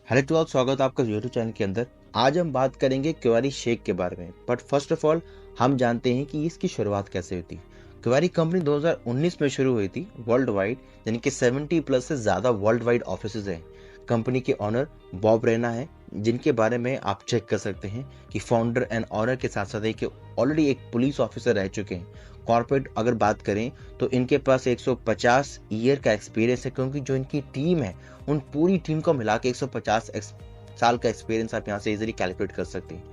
Hello to all, स्वागत है आपका यूट्यूब चैनल के अंदर। आज हम बात करेंगे क्वारी शेक के बारे में। बट फर्स्ट ऑफ ऑल हम जानते हैं कि इसकी शुरुआत कैसे हुई थी। क्वारी कंपनी 2019 में शुरू हुई थी वर्ल्ड वाइड, यानी कि 70 प्लस से ज़्यादा वर्ल्ड वाइड ऑफिस हैं। कंपनी के ऑनर बॉब रेना है, जिनके बारे में आप चेक कर सकते हैं कि फाउंडर एंड ऑनर के साथ साथ एक ऑलरेडी एक पुलिस ऑफिसर रह चुके हैं। कॉर्पोरेट अगर बात करें तो इनके पास 150 ईयर का एक्सपीरियंस है, क्योंकि जो इनकी टीम है उन पूरी टीम को मिला के 150 साल का एक्सपीरियंस आप यहाँ से इजीली कैलकुलेट कर सकते हैं।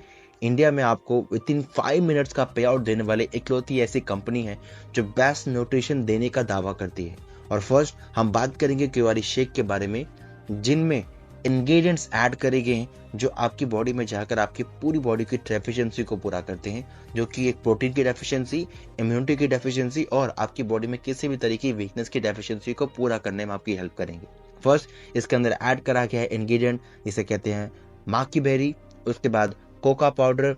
इंडिया में आपको विद इन 5 मिनट्स का पे आउट देने वाले इकलौती ऐसी कंपनी है जो बेस्ट न्यूट्रिशन देने का दावा करती है। और फर्स्ट हम बात करेंगे क्वारी शेक के बारे में, जिनमें इंग्रेडिएंट्स ऐड करे गए हैं जो आपकी बॉडी में जाकर आपकी पूरी बॉडी की डेफिशिएंसी को पूरा करते हैं, जो कि एक प्रोटीन की डेफिशिएंसी, इम्यूनिटी की डेफिशिएंसी और आपकी बॉडी में किसी भी तरीके की वीकनेस की डेफिशिएंसी को पूरा करने में आपकी हेल्प करेंगे। फर्स्ट इसके अंदर ऐड करा गया है इंग्रेडिएंट जिसे कहते हैं माकी बेरी, उसके बाद कोका पाउडर,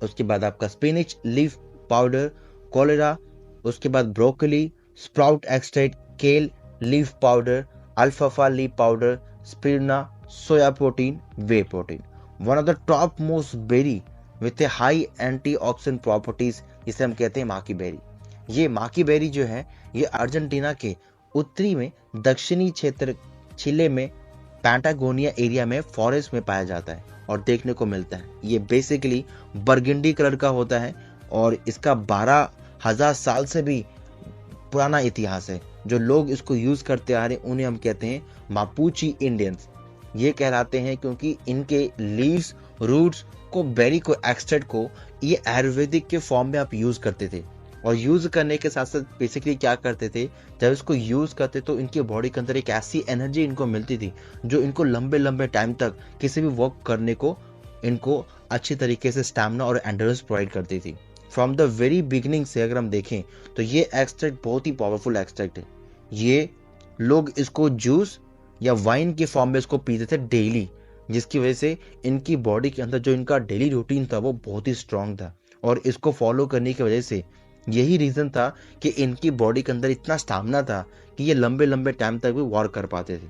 उसके बाद आपका स्पिनिच लीफ पाउडर, कोलेरा, उसके बाद broccoli, sprout extract, kale leaf powder, alfalfa leaf powder, spirulina, soya protein, whey protein. One of the top most berry with a high antioxidant properties, जिसे हम कहते हैं माकी berry. ये माकी बेरी जो है ये अर्जेंटीना के उत्तरी में दक्षिणी क्षेत्र चिले में पैटागोनिया एरिया में फॉरेस्ट में पाया जाता है और देखने को मिलता है। ये बेसिकली बरगंडी कलर का होता है और इसका 12,000 साल से भी पुराना इतिहास है। जो लोग इसको यूज करते आ रहे हैं उन्हें हम कहते हैं मापुची इंडियंस। ये कहलाते हैं क्योंकि इनके लीव्स, रूट्स को, बेरी को, एक्सट्रैक्ट को ये आयुर्वेदिक के फॉर्म में आप यूज करते थे। और यूज करने के साथ साथ बेसिकली क्या करते थे, जब इसको यूज करते तो इनके बॉडी के अंदर एक ऐसी एनर्जी इनको मिलती थी जो इनको लंबे लंबे टाइम तक किसी भी वर्क करने को इनको अच्छी तरीके से स्टैमिना और एंड्योरेंस प्रोवाइड करती थी। फ्रॉम द वेरी बिगिनिंग से अगर हम देखें तो ये एक्सट्रैक्ट बहुत ही पावरफुल एक्सट्रैक्ट है। ये लोग इसको जूस या वाइन के फॉर्म में इसको पीते थे डेली, जिसकी वजह से इनकी बॉडी के अंदर जो इनका डेली रूटीन था वो बहुत ही स्ट्रांग था। और इसको फॉलो करने की वजह से यही रीजन था कि इनकी बॉडी के अंदर इतना स्टैमिना था कि ये लंबे लंबे टाइम तक भी वॉर कर पाते थे।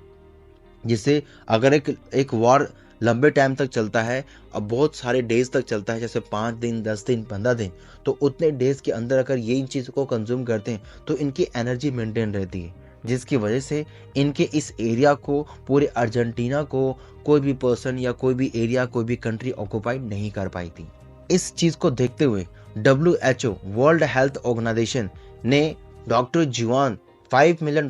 जिससे अगर एक वॉर लंबे टाइम तक चलता है, अब बहुत सारे डेज तक चलता है, जैसे 5 दिन, 10 दिन, 15 दिन, तो उतने डेज के अंदर अगर ये इन चीज़ों को कंज्यूम करते हैं तो इनकी एनर्जी मेंटेन रहती है, जिसकी वजह से इनके इस एरिया को, पूरे अर्जेंटीना को कोई भी पर्सन या कोई भी एरिया, कोई भी कंट्री ऑक्यूपाइड नहीं कर पाई थी। इस चीज़ को देखते हुए WHO, वर्ल्ड हेल्थ ऑर्गेनाइजेशन ने डॉक्टर जुआन $5 मिलियन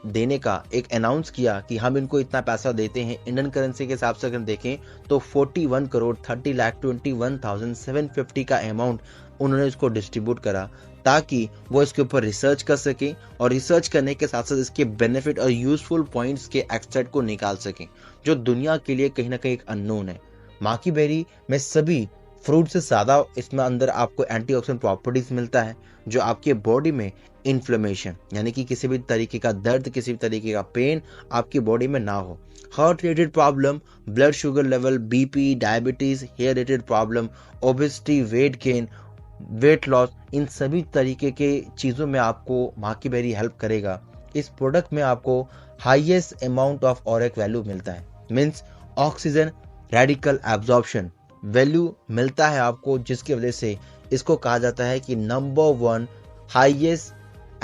देने का एक अनाउंस किया कि हम इनको इतना पैसा देते हैं। इंडियन करेंसी के हिसाब से अगर देखें तो 41 करोड़ 30,21,750 का अमाउंट उन्होंने इसको डिस्ट्रीब्यूट करा, ताकि वो इसके ऊपर रिसर्च कर सकें और रिसर्च करने के साथ साथ इसके बेनिफिट और यूजफुल पॉइंट्स के एक्सट्रैक्ट को निकाल सकें, जो दुनिया के लिए कहीं ना कहीं एक अननोन है। माकी बेरी में सभी फ्रूट से ज़्यादा इसमें अंदर आपको एंटीऑक्सीडेंट प्रॉपर्टीज मिलता है, जो आपके बॉडी में इन्फ्लेमेशन, यानी कि किसी भी तरीके का दर्द, किसी भी तरीके का पेन आपकी बॉडी में ना हो। Heart related problem, blood sugar level, BP, diabetes, hair related problem, obesity, weight gain, weight loss, इन सभी तरीके के चीज़ों में आपको माकी बेरी हेल्प करेगा। इस प्रोडक्ट में आपको highest amount of Auric value मिलता है, means oxygen radical absorption value मिलता है आपको, जिसकी वजह से इसको कहा जाता है कि number 1 highest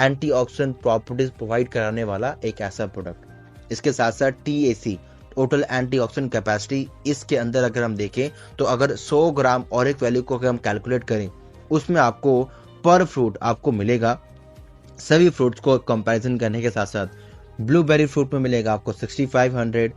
antioxidant properties provide कराने वाला एक ऐसा प्रोडक्ट। इसके साथ साथ TAC, टोटल एंटीऑक्सीडेंट कैपेसिटी, इसके अंदर अगर हम देखें तो अगर 100 ग्राम ऑरिक वैल्यू को अगर हम कैलकुलेट करें, उसमें आपको पर फ्रूट आपको मिलेगा, सभी फ्रूट्स को कंपैरिजन करने के साथ साथ, ब्लूबेरी फ्रूट में मिलेगा आपको 6500,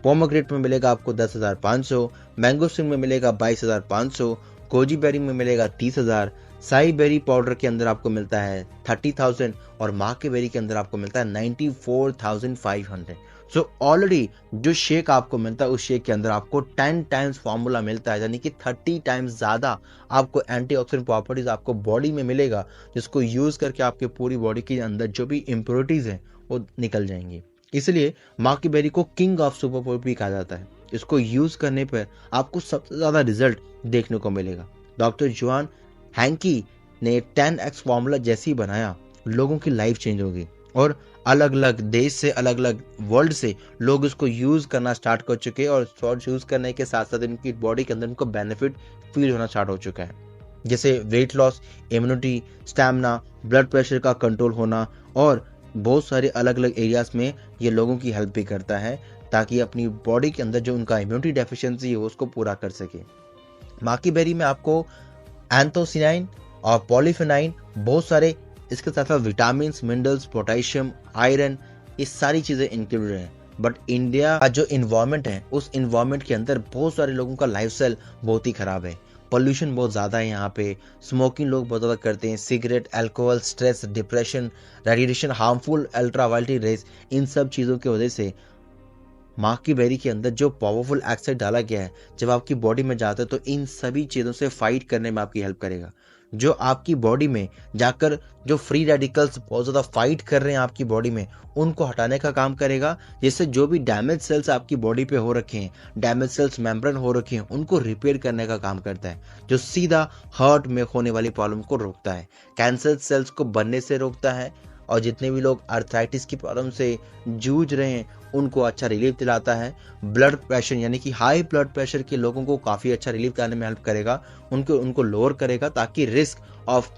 पोमोग्रेनेट में मिलेगा आपको 10,500, मैंगोस्टीन में मिलेगा 22,500, गोजी बेरी में मिलेगा 30,000, साई बेरी पाउडर के अंदर आपको मिलता है 30,000 और माके बेरी के अंदर आपको मिलता है 94,500। सो ऑलरेडी जो शेक आपको मिलता है उस शेक के अंदर आपको 10 टाइम्स फॉर्मूला मिलता है, यानी कि 30 टाइम्स ज़्यादा आपको एंटीऑक्सीडेंट प्रॉपर्टीज आपको बॉडी में मिलेगा, जिसको यूज़ करके आपके पूरी बॉडी के अंदर जो भी इम्प्योरिटीज़ हैं वो निकल जाएंगी। इसलिए माकी बेरी को किंग ऑफ सुपर फूड भी कहा जाता है। इसको यूज करने पर आपको सबसे ज्यादा रिजल्ट देखने को मिलेगा। डॉक्टर जुआन हैंकी ने 10x फॉर्मूला जैसे ही बनाया, लोगों की लाइफ चेंज हो गई और अलग अलग देश से, अलग अलग वर्ल्ड से लोग इसको यूज़ करना स्टार्ट कर चुके हैं, और शॉर्ट्स यूज़ करने के साथ साथ इनकी बॉडी के अंदर उनको बेनिफिट फील होना स्टार्ट हो चुका है, जैसे weight loss, immunity, stamina, blood pressure का कंट्रोल होना, और बहुत सारे अलग अलग एरियाज में ये लोगों की हेल्प भी करता है, ताकि अपनी बॉडी के अंदर जो उनका इम्यूनिटी डेफिशिएंसी है उसको पूरा कर सके। माकी बेरी में आपको एंथोसियानिन और पॉलीफेनाइन, बहुत सारे इसके साथ साथ विटामिन, मिनरल्स, पोटेशियम, आयरन, ये सारी चीज़ें इंक्लूडेड हैं। बट इंडिया का जो इन्वायरमेंट है, उस इन्वायरमेंट के अंदर बहुत सारे लोगों का लाइफस्टाइल बहुत ही ख़राब है। पोल्यूशन बहुत ज़्यादा है यहाँ पे, स्मोकिंग लोग बहुत ज़्यादा करते हैं, cigarette, alcohol, stress, depression, radiation, harmful ultraviolet rays, इन सब चीज़ों की वजह से माकी बेरी के अंदर जो पावरफुल एक्साइड डाला गया है, जब आपकी बॉडी में जाता है तो इन सभी चीज़ों से फाइट करने में आपकी हेल्प करेगा। जो आपकी बॉडी में जाकर जो फ्री रेडिकल्स बहुत ज़्यादा फाइट कर रहे हैं आपकी बॉडी में, उनको हटाने का काम करेगा, जिससे जो भी डैमेज सेल्स आपकी बॉडी पे हो रखे हैं, डैमेज सेल्स मेम्ब्रेन हो रखे हैं, उनको रिपेयर करने का काम करता है, जो सीधा हार्ट में होने वाली प्रॉब्लम को रोकता है, कैंसर सेल्स को बनने से रोकता है, और जितने भी लोग आर्थराइटिस की प्रॉब्लम से जूझ रहे हैं उनको अच्छा रिलीफ दिलाता है। ब्लड प्रेशर यानी कि हाई ब्लड प्रेशर के लोगों को काफ़ी अच्छा रिलीफ दिलाने में हेल्प करेगा, उनको लोअर करेगा, ताकि रिस्क ऑफ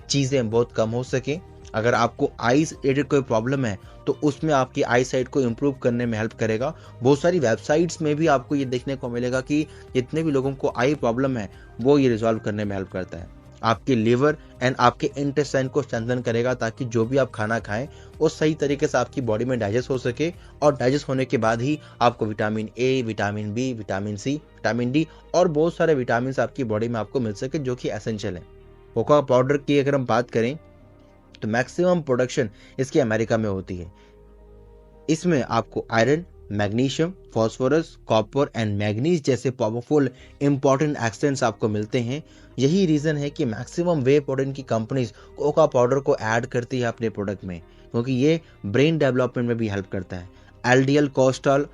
चीज़ें बहुत कम हो सके। अगर आपको आई रिलेटेड कोई प्रॉब्लम है तो उसमें आपकी आई साइट को इम्प्रूव करने में हेल्प करेगा। बहुत सारी वेबसाइट्स में भी आपको ये देखने को मिलेगा कि जितने भी लोगों को आई प्रॉब्लम है वो ये रिजॉल्व करने में हेल्प करता है। आपके लिवर एंड आपके इंटेस्टाइन को स्ट्रेंथन करेगा, ताकि जो भी आप खाना खाएं वो सही तरीके से आपकी बॉडी में डाइजेस्ट हो सके, और डाइजेस्ट होने के बाद ही आपको vitamin A, vitamin B, vitamin C, vitamin D और बहुत सारे विटामिन आपकी बॉडी में आपको मिल सके, जो कि एसेंशियल है। कोका पाउडर की अगर हम बात करें तो मैक्सिमम प्रोडक्शन इसकी अमेरिका में होती है। इसमें आपको iron, magnesium, phosphorus, copper and manganese जैसे पावरफुल इंपॉर्टेंट एक्सेंट्स आपको मिलते हैं। यही रीज़न है कि मैक्सिमम वे प्रोटीन की कंपनीज कोका पाउडर को ऐड करती है अपने प्रोडक्ट में, क्योंकि ये ब्रेन डेवलपमेंट में भी हेल्प करता है, एलडीएल कोलेस्ट्रॉल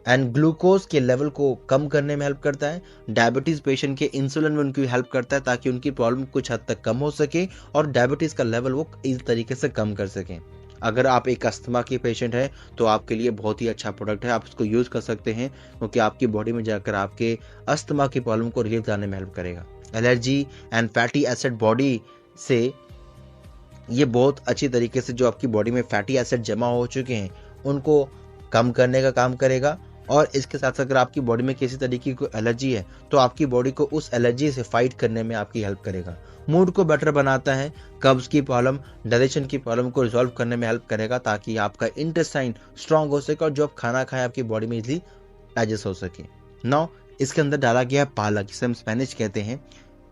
एंड ग्लूकोज के लेवल को कम करने में हेल्प करता है, डायबिटीज़ पेशेंट के इंसुलिन में उनकी हेल्प करता है, ताकि उनकी प्रॉब्लम कुछ हद तक कम हो सके और डायबिटीज़ का लेवल वो इस तरीके से कम कर सकें। अगर आप एक अस्थमा के पेशेंट हैं तो आपके लिए बहुत ही अच्छा प्रोडक्ट है, आप इसको यूज़ कर सकते हैं, क्योंकि आपकी बॉडी में जाकर आपके अस्थमा की प्रॉब्लम को रिलीफ लाने में हेल्प करेगा। Allergy and fatty acid body से ये बहुत अच्छी तरीके से जो आपकी बॉडी में फैटी एसिड जमा हो चुके हैं उनको कम करने का काम करेगा, और इसके साथ साथ अगर आपकी बॉडी में किसी तरीके की एलर्जी है तो आपकी बॉडी को उस एलर्जी से फाइट करने में आपकी हेल्प करेगा। मूड को बेटर बनाता है, कब्ज की प्रॉब्लम, डाइजेशन की प्रॉब्लम को रिजॉल्व करने में हेल्प करेगा, ताकि आपका इंटेस्टाइन स्ट्रांग हो सके और जो आप खाना खाएं आपकी बॉडी में इजीली डाइजेस्ट हो सके। नाउ इसके अंदर डाला गया है पालक, जिसे हम स्पेनिश कहते हैं।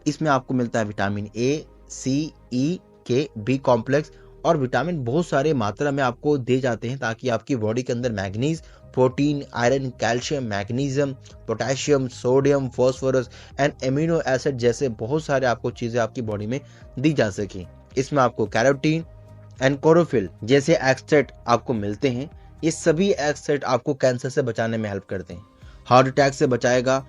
इसमें आपको मिलता है विटामिन ए, सी, ई, के, बी कॉम्प्लेक्स, और विटामिन बहुत सारे मात्रा में आपको दिए जाते हैं, ताकि आपकी बॉडी के अंदर manganese, protein, iron, calcium, magnesium, potassium, sodium, phosphorus and amino acid जैसे बहुत सारे आपको चीज़ें आपकी बॉडी में दी जा सकें। इसमें आपको कैरोटीन एंड क्लोरोफिल जैसे एक्सट्रैक्ट आपको मिलते हैं। ये सभी एक्सट्रैक्ट आपको कैंसर से बचाने में हेल्प करते हैं, हार्ट अटैक से बचाएगा,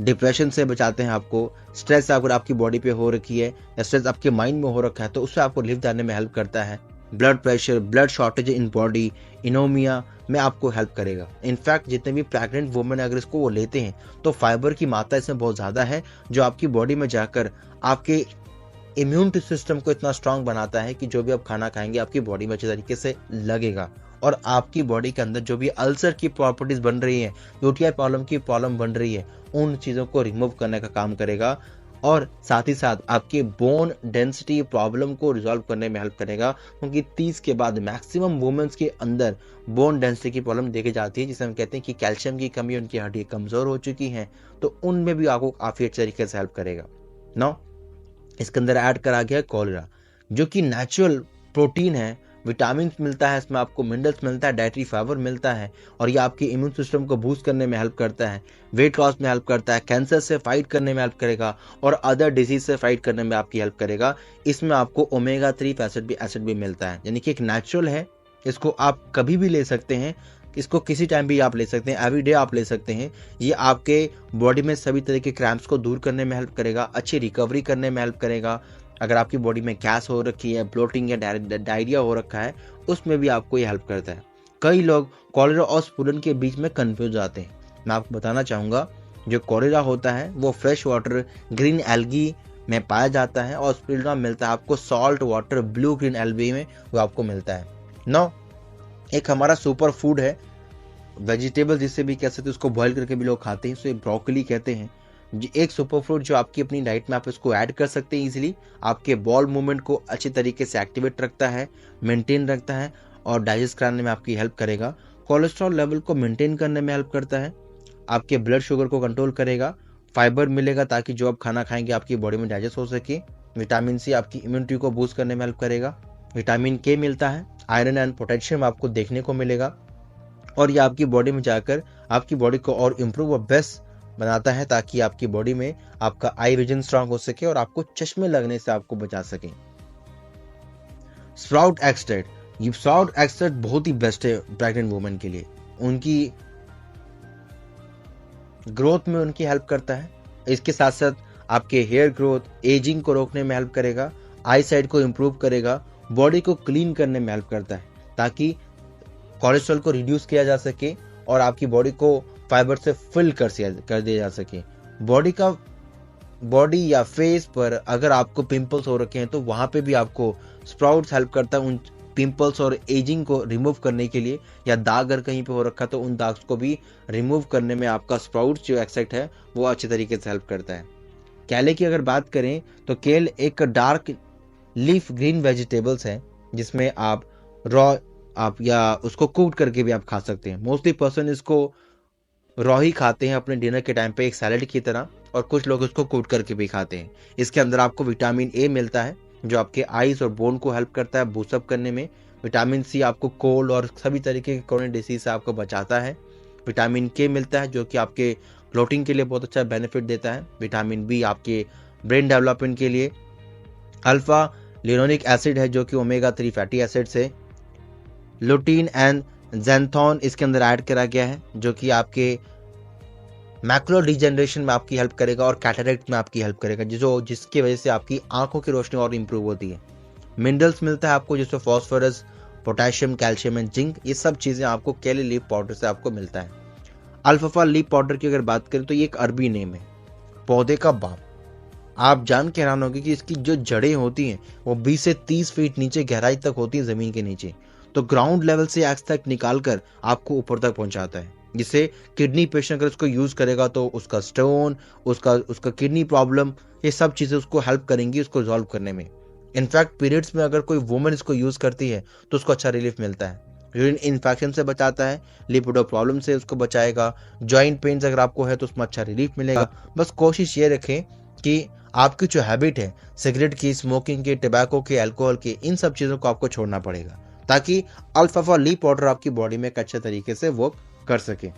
डिप्रेशन से बचाते हैं आपको, स्ट्रेस अगर आपकी बॉडी पे हो रखी है या स्ट्रेस आपके माइंड में हो रखा है तो उससे आपको रिलीफ देने में हेल्प करता है। Blood pressure, blood shortage in body, anaemia में आपको हेल्प करेगा। इनफैक्ट जितने भी प्रेग्नेंट वुमेन अगर इसको वो लेते हैं तो फाइबर की मात्रा इसमें बहुत ज़्यादा है, जो आपकी बॉडी में जाकर आपके इम्यून सिस्टम को इतना स्ट्रांग बनाता है कि जो भी आप खाना खाएंगे आपकी बॉडी में अच्छे तरीके से लगेगा, और आपकी बॉडी के अंदर जो भी अल्सर की प्रॉपर्टीज बन रही है, यूटीआई प्रॉब्लम की प्रॉब्लम बन रही है, उन चीज़ों को रिमूव करने का काम करेगा, और साथ ही साथ आपके बोन डेंसिटी प्रॉब्लम को रिजॉल्व करने में हेल्प करेगा, क्योंकि 30 के बाद मैक्सिमम वुमेन्स के अंदर बोन डेंसिटी की प्रॉब्लम देखी जाती है, जिसे हम कहते हैं कि कैल्शियम की कमी, उनकी हड्डी कमज़ोर हो चुकी हैं, तो उनमें भी आपको काफ़ी अच्छे तरीके से हेल्प करेगा। नाउ इसके अंदर ऐड करा गया कोलेरा, जो कि नेचुरल प्रोटीन है, विटामिन मिलता है इसमें, आपको मिनरल्स मिलता है, डाइटरी फाइबर मिलता है, और ये आपके इम्यून सिस्टम को बूस्ट करने में हेल्प करता है, वेट लॉस में हेल्प करता है, कैंसर से फाइट करने में हेल्प करेगा, और अदर डिजीज से फाइट करने में आपकी हेल्प करेगा। इसमें आपको ओमेगा 3 एसिड भी मिलता है, यानी कि एक नेचुरल है, इसको आप कभी भी ले सकते हैं, इसको किसी टाइम भी आप ले सकते हैं, एवरी डे आप ले सकते हैं। ये आपके बॉडी में सभी तरह के क्रैम्प्स को दूर करने में हेल्प करेगा, अच्छी रिकवरी करने में हेल्प करेगा, अगर आपकी बॉडी में गैस हो रखी है, ब्लोटिंग या डायरिया हो रखा है, उसमें भी आपको ये हेल्प करता है। कई लोग कॉलेरा और स्पुलिना के बीच में कंफ्यूज आते हैं। मैं आपको बताना चाहूँगा, जो कॉलेरा होता है वो फ्रेश वाटर ग्रीन एल्गी में पाया जाता है और स्पुलिना मिलता है आपको salt water blue green algae में, वो आपको मिलता है। नौ, एक हमारा सुपर फूड है, वेजिटेबल जिसे भी कह सकते हैं, उसको बॉईल करके भी लोग खाते हैं, उसे ब्रोकली कहते हैं। एक सुपर फूड जो आपकी अपनी डाइट में आप इसको ऐड कर सकते हैं इजीली, आपके बॉल मूवमेंट को अच्छी तरीके से एक्टिवेट रखता है, मेंटेन रखता है और डाइजेस्ट कराने में आपकी हेल्प करेगा। कोलेस्ट्रॉल लेवल को मेंटेन करने में हेल्प करता है, आपके ब्लड शुगर को कंट्रोल करेगा, फाइबर मिलेगा ताकि जो आप खाना खाएंगे आपकी बॉडी में डाइजेस्ट हो सके। विटामिन सी आपकी इम्यूनिटी को बूस्ट करने में हेल्प करेगा। विटामिन के मिलता है, आयरन एंड पोटेशियम आपको देखने को मिलेगा और ये आपकी बॉडी में जाकर आपकी बॉडी को और इम्प्रूव और बेस्ट बनाता है ताकि आपकी बॉडी में आपका आई विजन स्ट्रांग हो सके और आपको चश्मे लगने से आपको बचा सके। स्प्राउट एक्सट्रैक्ट, ये स्प्राउट एक्सट्रैक्ट बहुत ही बेस्ट है प्रेग्नेंट वुमेन के लिए। उनकी ग्रोथ में उनकी हेल्प करता है। इसके साथ साथ आपके हेयर ग्रोथ, एजिंग को रोकने में हेल्प करेगा, आई साइट को इम्प्रूव करेगा, बॉडी को क्लीन करने में हेल्प करता है ताकि कोलेस्ट्रॉल को रिड्यूस किया जा सके और आपकी बॉडी को फाइबर से फिल कर दिया जा सके। बॉडी या फेस पर अगर आपको पिंपल्स हो रखे हैं तो वहां पे भी आपको स्प्राउट्स हेल्प करता है उन पिंपल्स और एजिंग को रिमूव करने के लिए, या दाग अगर कहीं पे हो रखा तो उन दाग को भी रिमूव करने में आपका स्प्राउट्स जो एक्सट्रैक्ट है वो अच्छे तरीके से हेल्प करता है। केले की अगर बात करें तो केल एक डार्क लीफ ग्रीन वेजिटेबल्स है जिसमें आप रॉ आप या उसको कुक करके भी आप खा सकते हैं। मोस्टली पर्सन इसको रॉ ही खाते हैं अपने डिनर के टाइम पे एक सैलेड की तरह, और कुछ लोग इसको कुक करके भी खाते हैं। इसके अंदर आपको विटामिन ए मिलता है जो आपके आईज और बोन को हेल्प करता है बूस्टअप करने में। विटामिन सी आपको कोल्ड और सभी तरीके के क्रोनिक डिसीज से आपको बचाता है। विटामिन के मिलता है जो कि आपके ब्लोटिंग के लिए बहुत अच्छा बेनिफिट देता है। विटामिन बी आपके ब्रेन डेवलपमेंट के लिए। अल्फा लिनोलिक एसिड है जो कि ओमेगा 3 फैटी एसिड्स है। लुटीन एंड ज़ैंथोन इसके अंदर ऐड करा गया है जो कि आपके मैकुलर डिजेनरेशन में आपकी हेल्प करेगा और कैटरेक्ट में आपकी हेल्प करेगा, जिसकी वजह से आपकी आंखों की रोशनी और इंप्रूव होती है। मिनरल्स मिलता है आपको जैसे phosphorus, potassium, calcium and zinc, ये सब चीजें आपको केले लीफ पाउडर से आपको मिलता है। अल्फाफा लीफ पाउडर की अगर बात करें तो ये एक अरबी नेम है, पौधे का बाप। आप जान के हैरान होंगे कि इसकी जो जड़ें होती हैं वो 20 से 30 फीट नीचे गहराई तक होती है जमीन के नीचे, तो ग्राउंड लेवल से एक्स तक निकाल कर आपको ऊपर तक पहुंचाता है, जिससे किडनी पेशेंट अगर उसको यूज करेगा तो उसका स्टोन, उसका किडनी प्रॉब्लम, ये सब चीजें उसको हेल्प करेंगी उसको रिजॉल्व करने में। इनफैक्ट पीरियड्स में अगर कोई वुमन इसको यूज करती है तो उसको अच्छा रिलीफ मिलता है। यूरिन इन्फेक्शन से बचाता है, लिपिडो प्रॉब्लम से उसको बचाएगा, जॉइंट पेन्स अगर आपको है तो उसमें अच्छा रिलीफ मिलेगा। बस कोशिश ये रखें कि आपकी जो हैबिट है सिगरेट की, स्मोकिंग की, टबैको की, अल्कोहल की, इन सब चीज़ों को आपको छोड़ना पड़ेगा ताकि अल्फाफा लीफ पाउडर आपकी बॉडी में एक अच्छे तरीके से वर्क कर सके।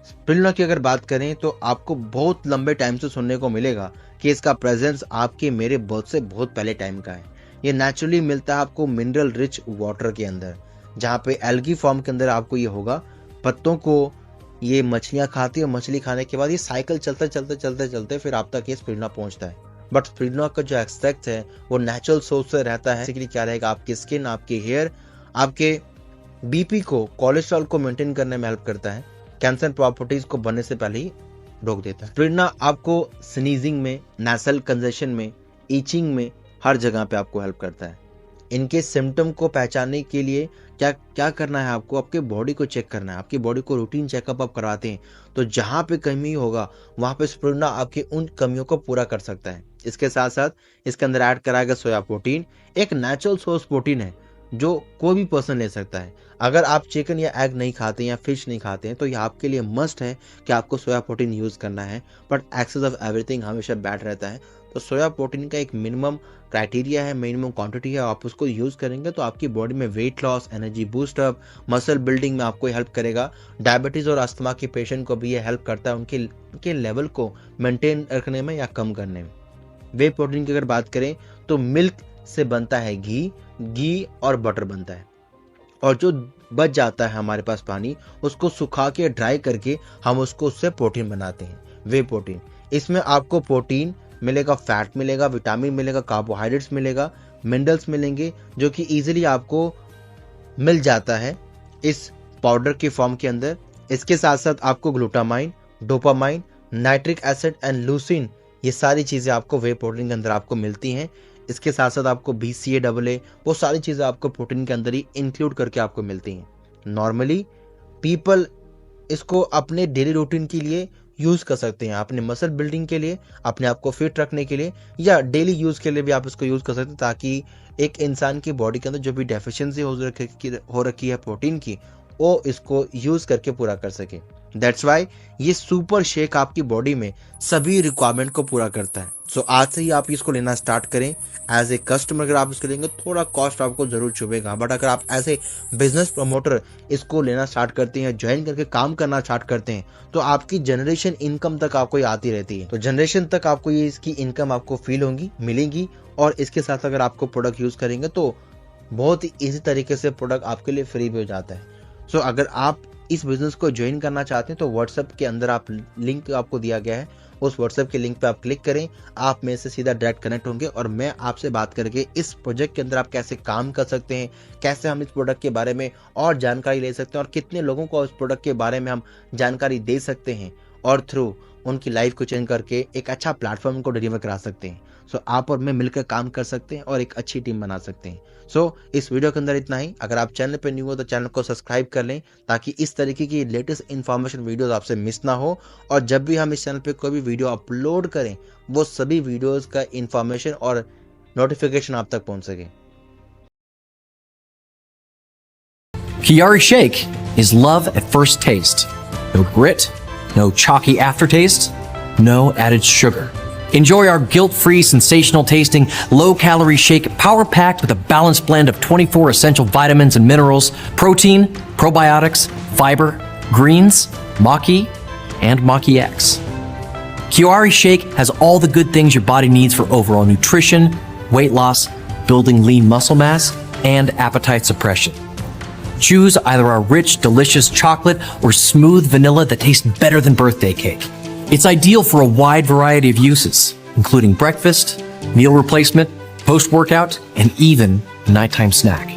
स्पिरुलिना की अगर बात करें तो आपको बहुत लंबे टाइम से सुनने को मिलेगा कि इसका प्रेजेंस आपके मेरे बर्थ से बहुत पहले टाइम का है। ये नेचुरली मिलता है आपको मिनरल रिच वाटर के अंदर, जहाँ पे एल्गी फॉर्म के अंदर आपको ये होगा। पत्तों को ये मछलियां खाती है, मछली खाने के बाद ये साइकिल चलते चलते चलते चलते फिर आप तक ये स्पिरुलिना पहुंचता है। बट स्पिरुलिना का जो एक्सट्रैक्ट है वो नेचुरल सोर्स से रहता है। बेसिकली क्या रहेगा, आपकी स्किन, आपके हेयर, आपके बीपी को, कोलेस्ट्रॉल को मेंटेन करने में हेल्प करता है, कैंसर प्रॉपर्टीज को बनने से पहले ही रोक देता है। स्पिरुलिना आपको स्नीजिंग में, नेसल कंजेशन में, ईचिंग में, हर जगह पे आपको हेल्प करता है। इनके सिम्टम को पहचानने के लिए क्या करना है, आपको आपके बॉडी को चेक करना है। आपकी बॉडी को रूटीन चेकअप आप करवाते हैं तो जहाँ पे कमी होगा वहाँ पे स्पिरुलिना आपकी उन कमियों को पूरा कर सकता है। इसके साथ साथ इसके अंदर ऐड करा गया सोया प्रोटीन, एक नेचुरल सोर्स प्रोटीन है जो कोई भी पर्सन ले सकता है। अगर आप चिकन या एग नहीं खाते या फिश नहीं खाते हैं तो यह आपके लिए मस्ट है कि आपको सोया प्रोटीन यूज़ करना है। बट एक्सेस ऑफ एवरीथिंग हमेशा बैड रहता है, तो सोया प्रोटीन का एक मिनिमम क्राइटेरिया है, मिनिमम क्वांटिटी है, आप उसको यूज़ करेंगे तो आपकी बॉडी में weight loss, energy boost up, muscle building में आपको हेल्प करेगा। डायबिटीज़ और अस्थमा के पेशेंट को भी ये हेल्प करता है उनके लेवल को मेंटेन रखने में या कम करने में। वे प्रोटीन की अगर बात करें तो मिल्क से बनता है घी और बटर बनता है, और जो बच जाता है हमारे पास पानी, उसको सुखा के ड्राई करके हम उससे प्रोटीन बनाते हैं, वे प्रोटीन। इसमें आपको प्रोटीन, मिलेगा, फैट मिलेगा, विटामिन मिलेगा, कार्बोहाइड्रेट्स मिलेगा, मिनरल्स मिलेंगे, जो कि ईजिली आपको मिल जाता है इस पाउडर के फॉर्म के अंदर। इसके साथ साथ आपको glutamine, dopamine, nitric acid and leucine, ये सारी चीज़ें आपको वे प्रोटीन के अंदर आपको मिलती हैं। इसके साथ साथ आपको BCAA, वो सारी चीज़ें आपको प्रोटीन के अंदर ही इंक्लूड करके आपको मिलती हैं। नॉर्मली पीपल इसको अपने डेली रूटीन के लिए यूज़ कर सकते हैं, अपने मसल बिल्डिंग के लिए, अपने आप को फिट रखने के लिए, या डेली यूज़ के लिए भी आप इसको यूज़ कर सकते हैं, ताकि एक इंसान की बॉडी के अंदर जो भी डेफिशिएंसी हो रखी है प्रोटीन की, वो इसको यूज़ करके पूरा कर सके। दैट्स वाई ये सुपर शेक आपकी बॉडी में सभी रिक्वायरमेंट को पूरा करता है। सो आज से ही आप इसको लेना स्टार्ट करें। एज ए कस्टमर अगर आप इसको लेंगे, थोड़ा कॉस्ट आपको जरूर चुभेगा, बट अगर आप एज ए बिजनेस प्रमोटर इसको लेना स्टार्ट करते हैं, ज्वाइन करके काम करना स्टार्ट करते हैं, तो आपकी जनरेशन इनकम तक आपको ये आती रहती है। तो जनरेशन तक आपको ये इसकी इनकम आपको फील होगी, मिलेगी। और इसके साथ अगर आपको प्रोडक्ट यूज़ करेंगे तो बहुत ही ईजी तरीके से प्रोडक्ट आपके लिए फ्री भी हो जाता है। सो अगर आप इस बिज़नेस को ज्वाइन करना चाहते हैं तो व्हाट्सएप के अंदर आप लिंक आपको दिया गया है, उस व्हाट्सएप के लिंक पे आप क्लिक करें, आप मेरे से सीधा डायरेक्ट कनेक्ट होंगे और मैं आपसे बात करके इस प्रोजेक्ट के अंदर आप कैसे काम कर सकते हैं, कैसे हम इस प्रोडक्ट के बारे में और जानकारी ले सकते हैं, और कितने लोगों को इस प्रोडक्ट के बारे में हम जानकारी दे सकते हैं और थ्रू उनकी लाइफ को चेंज करके एक अच्छा प्लेटफॉर्म को डिलीवर करा सकते हैं। सो आप और मैं मिलकर काम कर सकते हैं और एक अच्छी टीम बना सकते हैं। सो इस वीडियो के अंदर इतना ही। अगर आप चैनल पे न्यू हो तो चैनल को सब्सक्राइब कर लें, ताकि इस तरीके की लेटेस्ट इन्फॉर्मेशन वीडियोस आपसे मिस ना हो, और जब भी हम इस चैनल पे कोई भी वीडियो अपलोड करें, वो सभी वीडियोस का इन्फॉर्मेशन और नोटिफिकेशन आप तक पहुंच सके। Chiari Shake is love at first taste. No grit, no chalky aftertaste, no added sugar. Enjoy our guilt-free, sensational tasting, low-calorie shake power-packed with a balanced blend of 24 essential vitamins and minerals, protein, probiotics, fiber, greens, Maki, and Maki X. Chiari Shake has all the good things your body needs for overall nutrition, weight loss, building lean muscle mass, and appetite suppression. Choose either our rich, delicious chocolate or smooth vanilla that tastes better than birthday cake. It's ideal for a wide variety of uses, including breakfast, meal replacement, post-workout, and even a nighttime snack.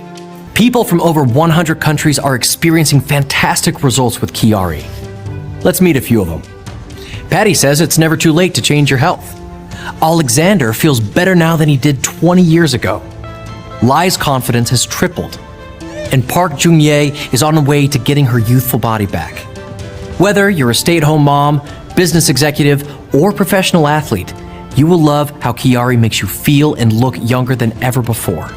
People from over 100 countries are experiencing fantastic results with Chiari. Let's meet a few of them. Patty says it's never too late to change your health. Alexander feels better now than he did 20 years ago. Lai's confidence has tripled. And Park Jung-ye is on the way to getting her youthful body back. Whether you're a stay-at-home mom, business executive, or professional athlete, you will love how Chiari makes you feel and look younger than ever before.